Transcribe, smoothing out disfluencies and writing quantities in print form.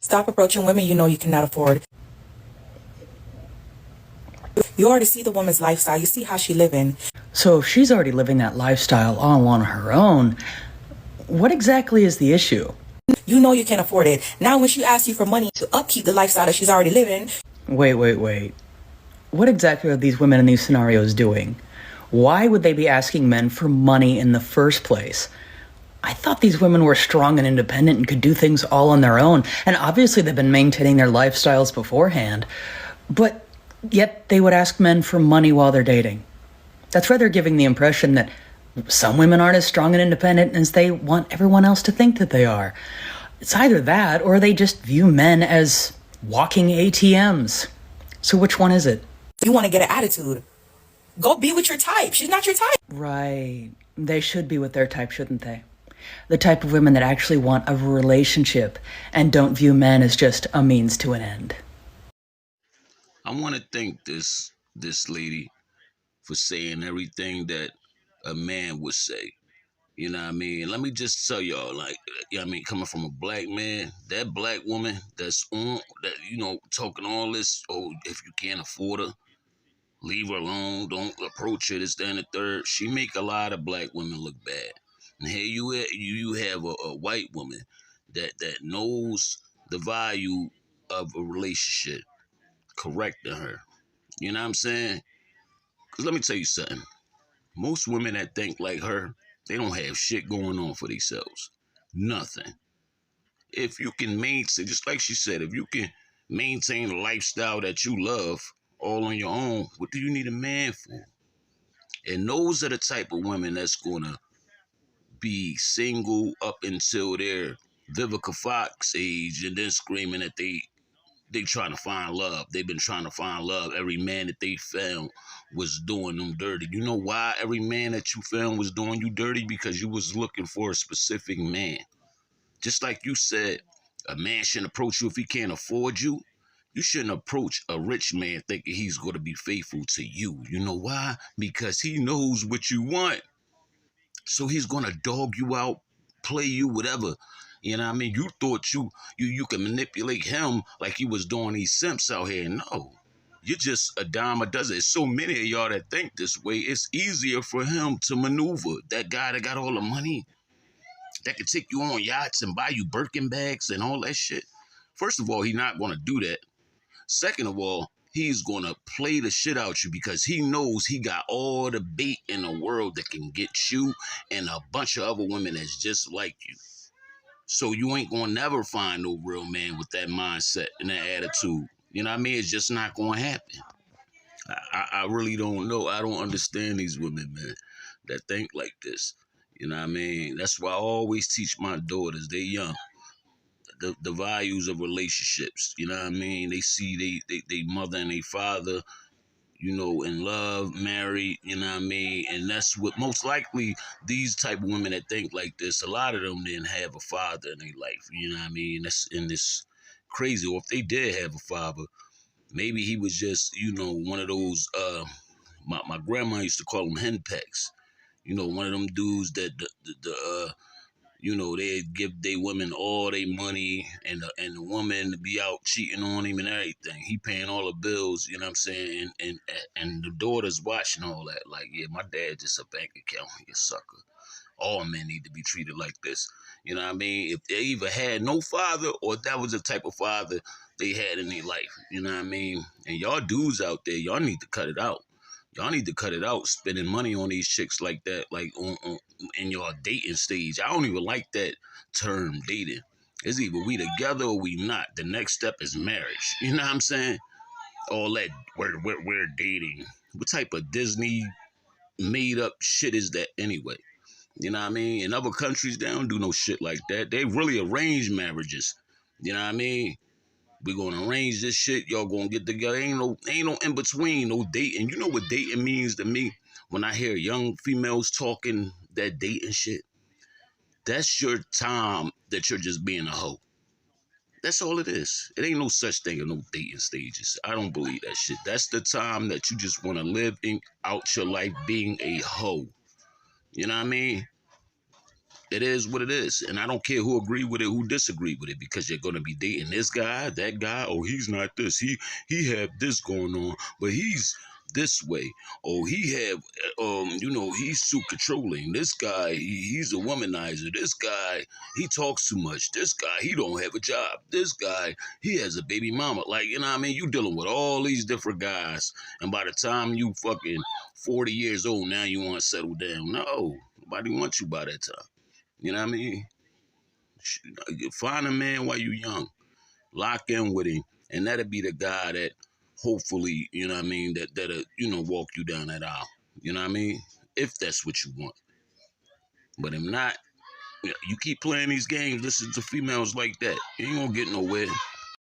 Stop approaching women you know you cannot afford. You already see the woman's lifestyle. You see how she living. So if she's already living that lifestyle all on her own, what exactly is the issue? You know you can't afford it. Now when she asks you for money to upkeep the lifestyle that she's already living. Wait. What exactly are these women in these scenarios doing? Why would they be asking men for money in the first place? I thought these women were strong and independent and could do things all on their own, and obviously they've been maintaining their lifestyles beforehand, but yet they would ask men for money while they're dating. That's rather giving the impression that some women aren't as strong and independent as they want everyone else to think that they are. It's either that or they just view men as walking ATMs. So which one is it? You want to get an attitude. Go be with your type. She's not your type. Right. They should be with their type, shouldn't they? The type of women that actually want a relationship and don't view men as just a means to an end. I want to thank this lady for saying everything that a man would say. You know what I mean? Let me just tell y'all, like, you know what I mean, coming from a black man, that black woman that's on, that, you know, talking all this, oh, if you can't afford her, leave her alone, don't approach her, this, that, and the third. She make a lot of black women look bad. And here you have a white woman that knows the value of a relationship, correcting her. You know what I'm saying? Because let me tell you something. Most women that think like her, they don't have shit going on for themselves. Nothing. If you can maintain, just like she said, if you can maintain a lifestyle that you love all on your own, what do you need a man for? And those are the type of women that's gonna be single up until their Vivica Fox age, and then screaming that they trying to find love. They've been trying to find love. Every man that they found was doing them dirty. You know why every man that you found was doing you dirty? Because you was looking for a specific man. Just like you said, a man shouldn't approach you if he can't afford you. You shouldn't approach a rich man thinking he's going to be faithful to you. You know why? Because he knows what you want. So he's going to dog you out, play you, whatever. You know what I mean? You thought you can manipulate him like you was doing these simps out here. No. You're just a dime a dozen. There's so many of y'all that think this way. It's easier for him to maneuver. That guy that got all the money, that could take you on yachts and buy you Birkin bags and all that shit. First of all, he's not going to do that. Second of all, he's going to play the shit out you because he knows he got all the bait in the world that can get you and a bunch of other women that's just like you. So you ain't going to never find no real man with that mindset and that attitude. You know what I mean? It's just not going to happen. I really don't know. I don't understand these women, man, that think like this. You know what I mean? That's why I always teach my daughters, they young, the values of relationships. You know what I mean? They see they mother and they father, you know, in love, married, you know what I mean? And that's what most likely these type of women that think like this, a lot of them didn't have a father in their life. You know what I mean? That's in this crazy. Or if they did have a father, maybe he was just, you know, one of those my grandma used to call them henpecks. You know, one of them dudes that you know, they give their women all their money, and the woman be out cheating on him and everything. He paying all the bills, you know what I'm saying? And the daughter's watching all that. Like, yeah, my dad just a bank account, you sucker. All men need to be treated like this. You know what I mean? If they either had no father or that was the type of father they had in their life. You know what I mean? And y'all dudes out there, y'all need to cut it out. Y'all need to cut it out, spending money on these chicks like that, like on in your dating stage. I don't even like that term, dating. It's either we together or we not. The next step is marriage. You know what I'm saying? All that we're dating. What type of Disney made up shit is that anyway? You know what I mean? In other countries, they don't do no shit like that. They really arrange marriages. You know what I mean? We gonna arrange this shit. Y'all gonna get together. Ain't no in between, no dating. You know what dating means to me? When I hear young females talking that dating shit, that's your time that you're just being a hoe. That's all it is. It ain't no such thing as no dating stages. I don't believe that shit. That's the time that you just want to live out your life being a hoe. You know what I mean? It is what it is. And I don't care who agree with it, who disagree with it, because you're gonna be dating this guy, that guy. Oh, he's not this. He have this going on, but he's this way. Oh, he have he's too controlling. This guy, he's a womanizer. This guy, he talks too much. This guy, he don't have a job. This guy, he has a baby mama. Like, you know what I mean? You dealing with all these different guys, and by the time you fucking 40 years old, now you want to settle down. No, nobody wants you by that time. You know what I mean? Find a man while you're young. Lock in with him. And that'll be the guy that hopefully, you know what I mean, that'll, walk you down that aisle. You know what I mean? If that's what you want. But if not, you keep playing these games, listen to females like that. You ain't gonna get nowhere.